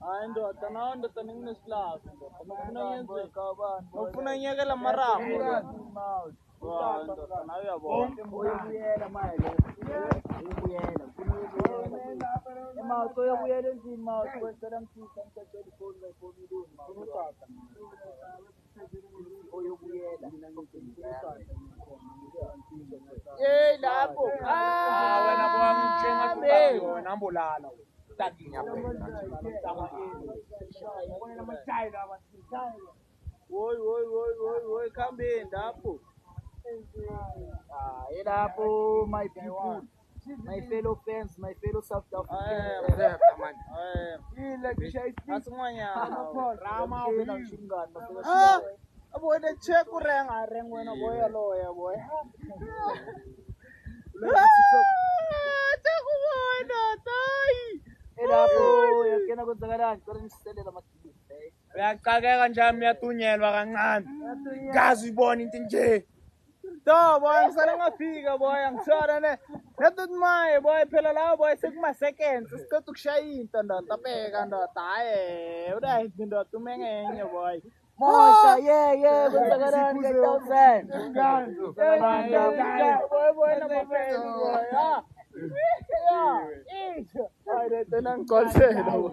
Hayi ndoda nawe ndoda nginesilazi ngifuna nyekela marago ndoda nawe uyabona uyabuyela manje uyabuyela imauto uyabuyela endlini mauto kwenzela ngifisa ngicela ifoni ngayifoni iluni mauto uyabuyela hey lapho wena bongithenga wena ambulala woy khambeni lapho lapho my people, my fellow fans, my fellow South Africans. Boy, the check rang when a boy a lawyer boy. uyaqakeka njani uyathunyelwa kancane ngazi uyibona into nje So boy ngisale ngafika boy angisona ne nethi maye boy phela la boy sekuma seconds siqeda ukushaya into ndoda bheka ndoda hayi uright ndoda umengenye boy Mosha, yeah, kwenzakalani nge-1000. boy namafeni boy hayi retena ngikonsela boy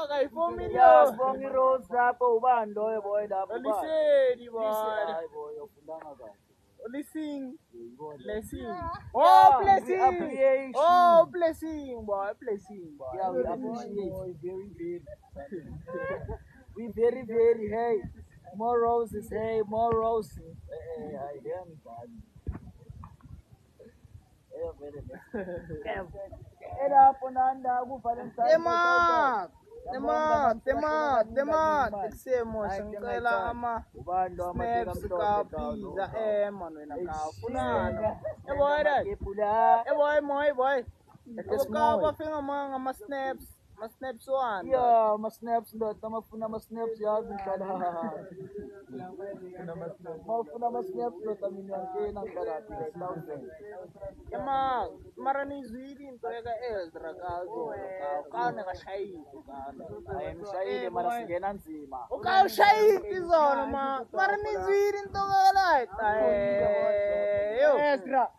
kayi 4 million Bongi Rose lapho ubani loyo boy lapho lisedi boy hayi boy ufundanga kahle blessing blessing appreciation. oh blessing boy Yeah, we appreciate we very hey more roses hey more roses I am God lapho nanda ku Valentine tema eksemo ngicela ama snaps kaPiza man wena kafunana boy ukaba fika ngama snaps one yeah ma snaps ndoda mafuna ama snaps yazi ngihlala mafuna ama snaps ndoda mina ngena ngihlala mara nizwile into yaka Ezra kazo kana kashayile ayemshayile mara singena nzima ukawushayile zona mara nizwile into like yo Ezra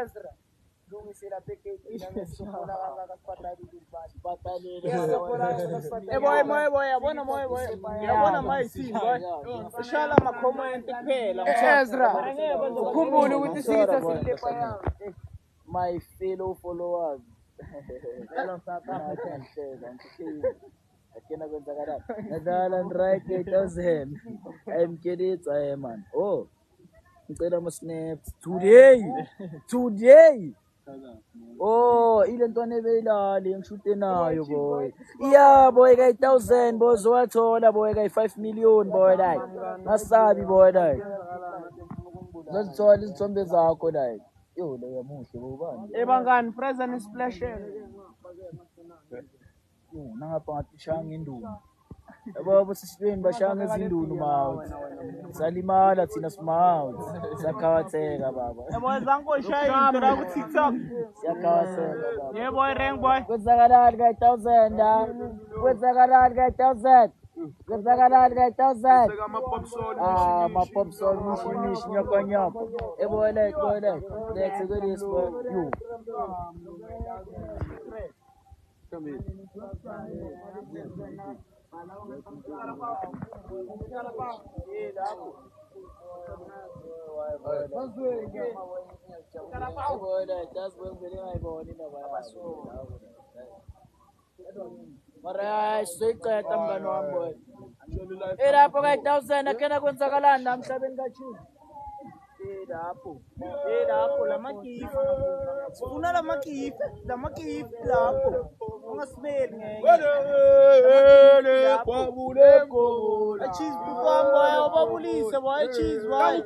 Ezra lungisela package nangesona boy yabona boy yabona mayisi boy ushala ama comment kuphela Ezra ukhumbule ukuthi sikitha silepa yawo my fellow followers hello saka akena kwenzakalani nadala right 8000 I'm kidding man oh ngicela ama snaps today oh ile ntwana ebeyilali ngishute nayo boy yeah boy ka 1000 boy zowathola boy ka 5 million boy like ngasabi boy like zozithola izithombe zakho like yo lo yamuhle bobani ebangani present splash yo nangapha ngathishanga indunu yabo sisibeni bashanga izindunu mawu salimala thina smouth sakhawatheka baba yabo zango shaya into la ku TikTok siyakhawatheka baba yeah boy rank boy kwenzakalani ka 1000 kwenzakalani ka 1000 kwenzakalani ka 1000 ma popsol mishi nyakanyaka boy like let's go this boy you come here mara soyiqeda mngani wami boy lapho ka 1000 akena kwenzakalani la emhlabeni kaChini lapho lamagift sifuna lamagift lapho ungasibeli ngeke kwabule cheese bukwamba babulise boy cheese boy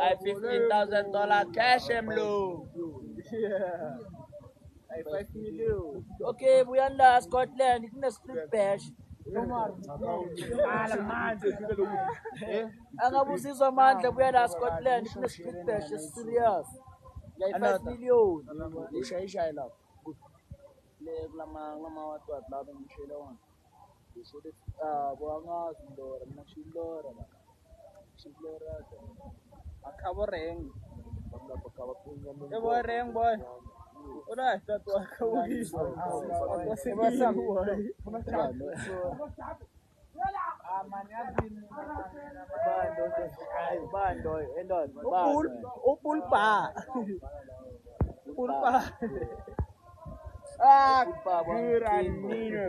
I $15,000 cash emlo yeah I 5 million okay buyanda Scotland kune split bash Angabusizwa amandla buya la Scotland kune-split bash serious. Yayi 5 million. Ishayishayi lapho. Kulama WhatsApp lapho ngishela wona. Ngisho ukuthi boangazi ndora mina shilora la. Shilora. Akhabo reng. Boy reng boy. Ora tatu akhabo hizo. Bando, endon. Upulpa. Pulpa. Kuranino.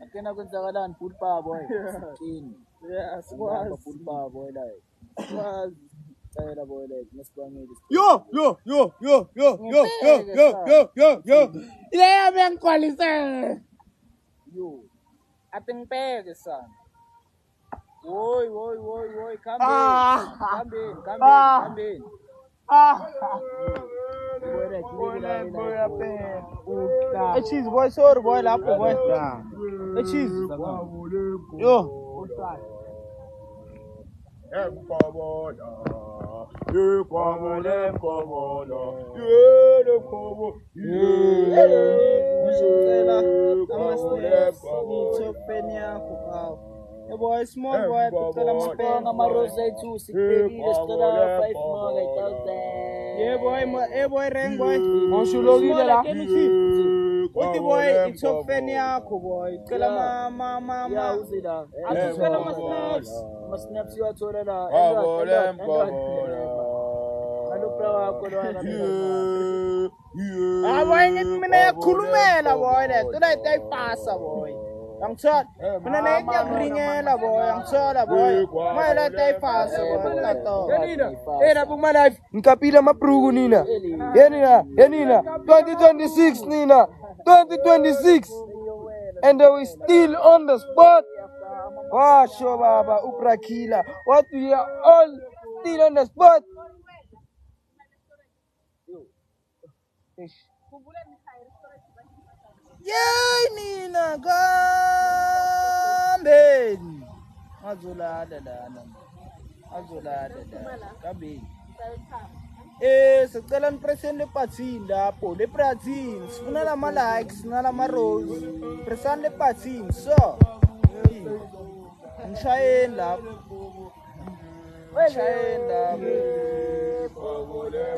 Akena kwenzakalani pulpa boy. Kini. Yes, was. Pulpa boy like. Was. Tayela boy like nesibangeli. Yo. Ile bengikwalise. Yo. Ating pege son. Woi. Come in. Hey cheese boy, sorry boy, lapho boy. Hey cheese. Yo. Ngicela ama-snaps ngithopheni yakho phawu. Boy, small boy, tucela Sibonga ama-rose ethu sikubekile sicela 5 more 1000. Yeah boy, boy reng boy. Ngoshulokile la. Uthi boy, ithopheni yakho boy. Cela Ya uzila. Atusela ama-snaps. Ama-snaps uyathola la. Alupra wakho lwana. Boy, ngithi mina yakhulumela boy le. Tola itayipasa boy. Angithola. Mina ngiyakuringela boy, angithola boy. Mayela itayipasa boy, tato. Ena buma life ngikapile amabruku nina. Yenina 2026 nina. 2026 and we still on the spot. Washo baba uprakila. What we are all still on the spot. Yay nina kambeni. Azolala lana. Kambeni. Sicela nipreseni lephathini lapho. Lephathini sifuna lama likes nalama rose. Presani lephathini so. Ngishayeni lapho.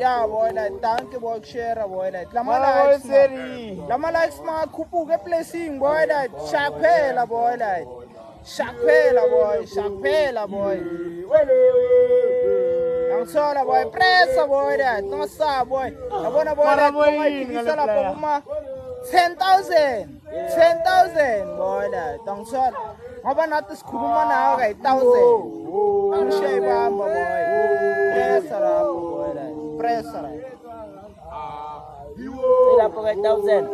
Yeah, boy, like, thank you, boy, share, boy, like, lama likes, makhuphuke blessing, boy, like, shaphela, boy, Angithola, boy, pressa, boy, like, ngasa, boy, yabona, boy, like, ngiyikisa lapho kuma 10,000, boy, like, angithola, ngoba nathi sikhuluma nawe ka 1,000. Angishaye bamba, boy, pressa lapho, boy, like, pressa lapho. Lapho ka 1000.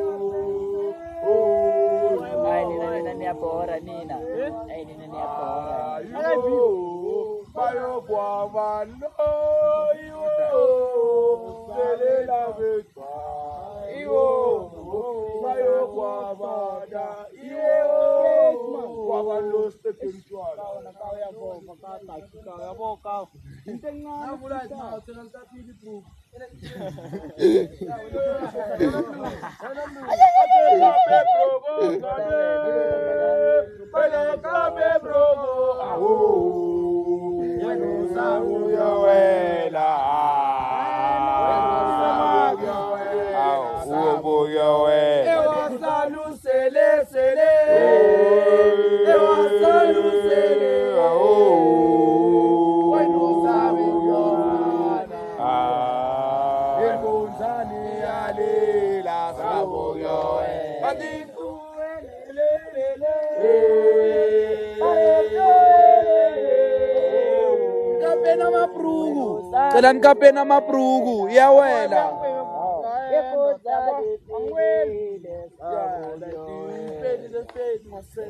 Ay nina niyabhora nina. Ay nina niyabhora. Bayo kwaba no selela betwa bayo kwaba da kwaba lo spiritual nakaya bomba kaka yaboka intengana bulai na tsena ntatili bro Cela nikapena amabruku iyawela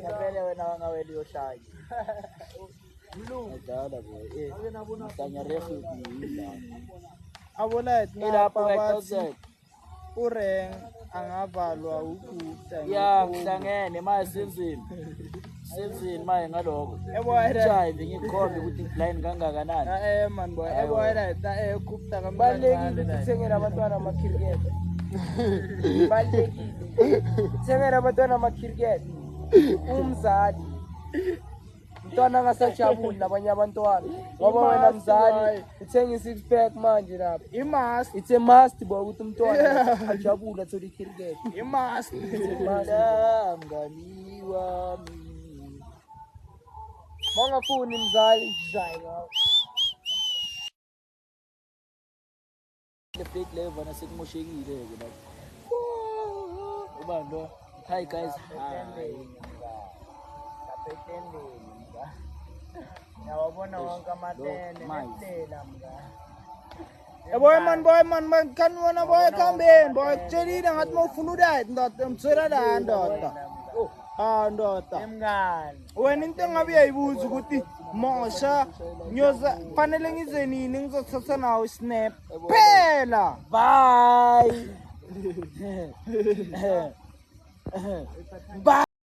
Ngapele wena wangaweli yoshaya. Adala boy. Tanya refu di. Abona Ilapho ka 1000. ureng angavalwa ukupta ya ngihlangene manje senzeni manje ngalokho eboy jive ngikhombe ukuthi blind kangakanani man boy eboy la kupta Balekile ukuthengela abantwana ama-cricket. Balekile ukuthengela abantwana ama-cricket. Umzali umntwana angasajabuli nabanye abantwana ngoba wena mzali uthenga i-six pack manje lapha. imas It's a must boy ukuthi umntwana ajabule athole i-cricket. imas mngani wami Mawungafuni mzali zayi ngawo. le fake level nasekumoshekile ke lapho ubani lo hi guys hi yawabona wonke amatene Mike. nelela mga boy man kanibona boy khambeni boy kutshelile ngathi mawufuna udayit ndoda mthwela la ndoda ndoda emngani wena into engabe uyayibuza ukuthi mosha nyoza fanele ngize nini ngizothatha nawo isnap phela bye bye